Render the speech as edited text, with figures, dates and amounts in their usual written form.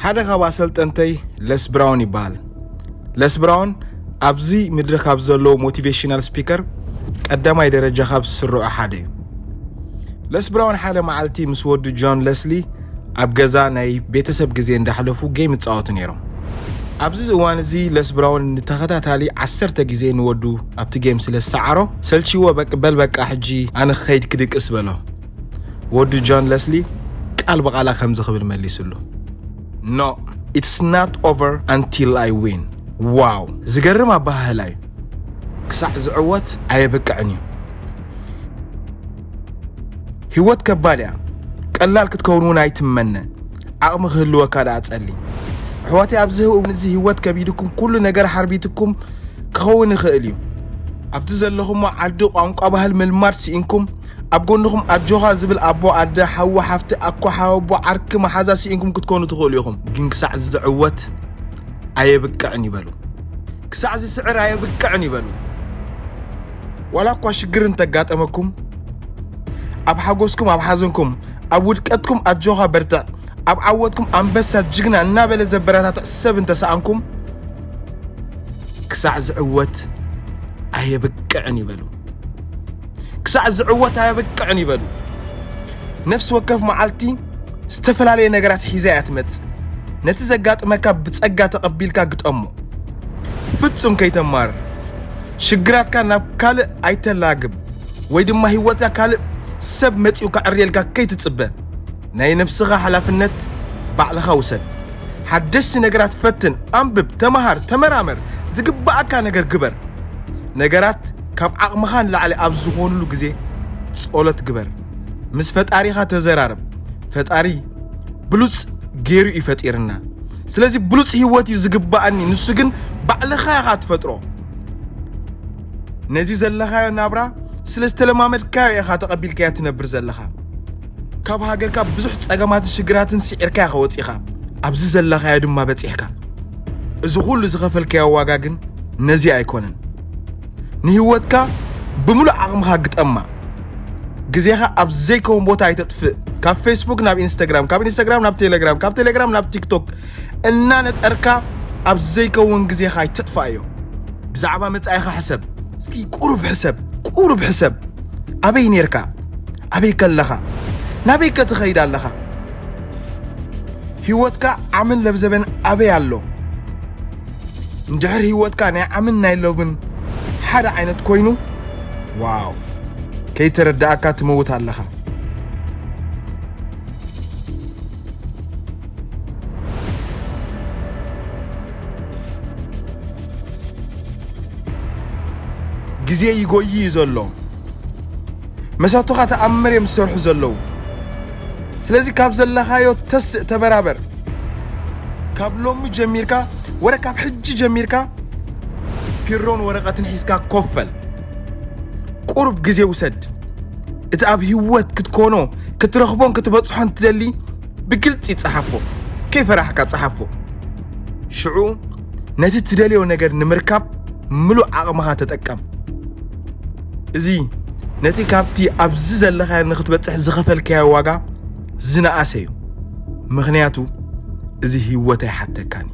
ሓደ ካብ ኣሰልጠንተይ ለስ ብራውን ይባሃል ለስ ብራውን ኣብዚ ምድሪ ካብ ዘሎ ሞቲቬሽናል ስፒከር ቀዳማይ ደረጃ ካብ ዝስርዑ ሓደ እዩ ለስ ብራውን ሓደ መዓልቲ ምስ ወዱ ጆን ለስሊ ኣብ ገዛ ናይ ቤተሰብ ግዜ እንዳሕለፉ ጌም ይጻወቱ ነይሮም ኣብዚ እዋን እዚ ለስ ብራውን ንተኸታታሊ 10 ግዜ ንወዱ ኣብቲ ጌም ስለ ሰዓሮ ሰልቺዎ በቃ ሕጂ ኣነ ኸይድ ክድቅስ በሎ ወዱ ጆን ለስሊ ቃል በቃላ ከምዚ ክብል መሊስሉ No, it's not over until I win. Wow. ዝገርም ኣባህላይ ክሳዕ ዝዕወት ኣይበቃዕኒ ህይወት ከባድያ ቀላል ክትከውን ኣይትመነ ዓቕሚ ክህልወካ ዳጸሊ ሕዋቴ ኣብዚ ህይወት ከቢድኩም ኩሉ ነገር ሓርቢትኩም ክኸውን ይኽእል እዩ ኣብቲ ዘለኹም ዓዲ ቋንቋ ባህል መልማድ ሲኢንኩም ኣብ ጎንኩም ኣጆኻ ዝብል ኣቦ ኣደ ሓው ሓፍቲ ኣኳ ሓወቦ ዓርክ መሓዛ ሲኢንኩም ክትኮኑ ትኽእሉ ኢኹም ግን ክሳዕ ዝዕወት ኣይበቃዕን ይበሉ ክሳዕ ዝስዕር ኣይበቃዕን ይበሉ ወላ እኳ ሽግር እንተጋጠመኩም ኣብ ሓጎስኩም ኣብ ሓዘንኩም ኣብ ውድቀትኩም ኣጆኻ በርትዕ ኣብ ዓወትኩም ኣንበሳ ጅግና እናበለ ዘበረታትዕ ሰብ እንተሰኣንኩም ክሳዕ ዝዕወት ኣይበቃዕን ይበሉ ክሳዕ ዝዕወት ኣይበቃዕን ይበሉ ነፍስ ወከፍ መዓልቲ ዝተፈላለዩ ነገራት ሒዛ ያትመጽ ነቲ ዘጋጥመካ ብጸጋ ተቀቢልካ ግጠሞ ፍጹም ከይተማር ሽግራትካ ናብ ካልእ ኣይተላግብ ወይ ድማ ህይወትካ ካልእ ሰብ መጺኡ ካዕርየልካ ከይትጽበ ናይ ነፍስኻ ሓላፍነት ባዕልኻ ውሰድ ሓደስቲ ነገራት ፈትን አንብብ ተማሃር ተመራመር ዝግባእካ ነገር ግበር ነገራት ካብ ዓቕምኻ ንላዕሊ ኣብ ዝኾኑሉ ግዜ ጸሎት ግበር ምስ ፈጣሪኻ ተዘራረብ ፈጣሪ ብሉጽ ገይሩ ይፈጢርና ስለዚ ብሉጽ ህይወት ዝግባእኒ ንሱ ግን ባዕልኻ ኢኻ ትፈጥሮ ነዚ ዘለኻዮ ናብራ ስለዝተለማመድካዮ ኢኻ ተቐቢልካዮ ትነብር ዘለኻ ካብ ሃገርካ ብዙሕ ጸገማትን ሽግራትን ሲዒርካ ኢኻ ወፂኻ ኣብዚ ዘለኻዮ ድማ በፂሕካ እዚ ኩሉ ዝኸፈልካዮ ዋጋ ግን ነዚ ኣይኮነን ንህይወትካ ብምሉእ ዓቕምኻ ግጠማ ግዜኻ ኣብ ዘይከውን ቦታ ኣይተጥፍእ ካብ ፌስቡክ ናብ ኢንስታግራም ካብ ኢንስታግራም ናብ ቴሌግራም ካብ ቴሌግራም ናብ ቲክቶክ እናነጠርካ ኣብ ዘይከውን ግዜኻ ኣይተጥፋእዮ ብዛዕባ መጻኢኻ ሕሰብ እስኪ ቁሩብ ሕሰብ ኣበይ ነርካ ኣበይ ከለኻ ናበይ ክትኸይድ ኣለኻ ህይወትካ ዓምን ለብዘበን ኣበይ ኣሎ እንድሕር ህይወትካ ናይ ዓምን ናይ ለብን ሓደ ዓይነት ኮይኑ ዋው ከይተረዳእካ ትመውት ኣለኻ ግዜ ይጎይ ዘሎ መሳቶኻ ተኣምር እዮም ዝሰርሑ ዘለዉ ስለዚ ካብ ዘለኻዮ ተስእ ተበራበር ካብ ሎሚ ጀሚርካ ወረ ካብ ሕጂ ጀሚርካ ፒሮን ወረቐትን ሒዝካ ኮፈል ቁርብ ግዜ ውሰድ እቲ ኣብ ህይወት ክትኮኖ ክትረኽቦን ክትበጽሖን ትደሊ ብግልጽ ይጽሓፎ ከይፈራሕካ ጽሓፎ ሽዑ ነቲ ትደልዮ ነገር ንምርካብ ምሉእ ዓቕምኻ ተጠቀም እዚ ነቲ ካብቲ ኣብዚ ዘለኻዮ ንኽትበጽሕ ዝኸፈልካዮ ዋጋ ዝነኣሰ እዩ ምኽንያቱ እዚ ህይወት ኣይሓተካኒ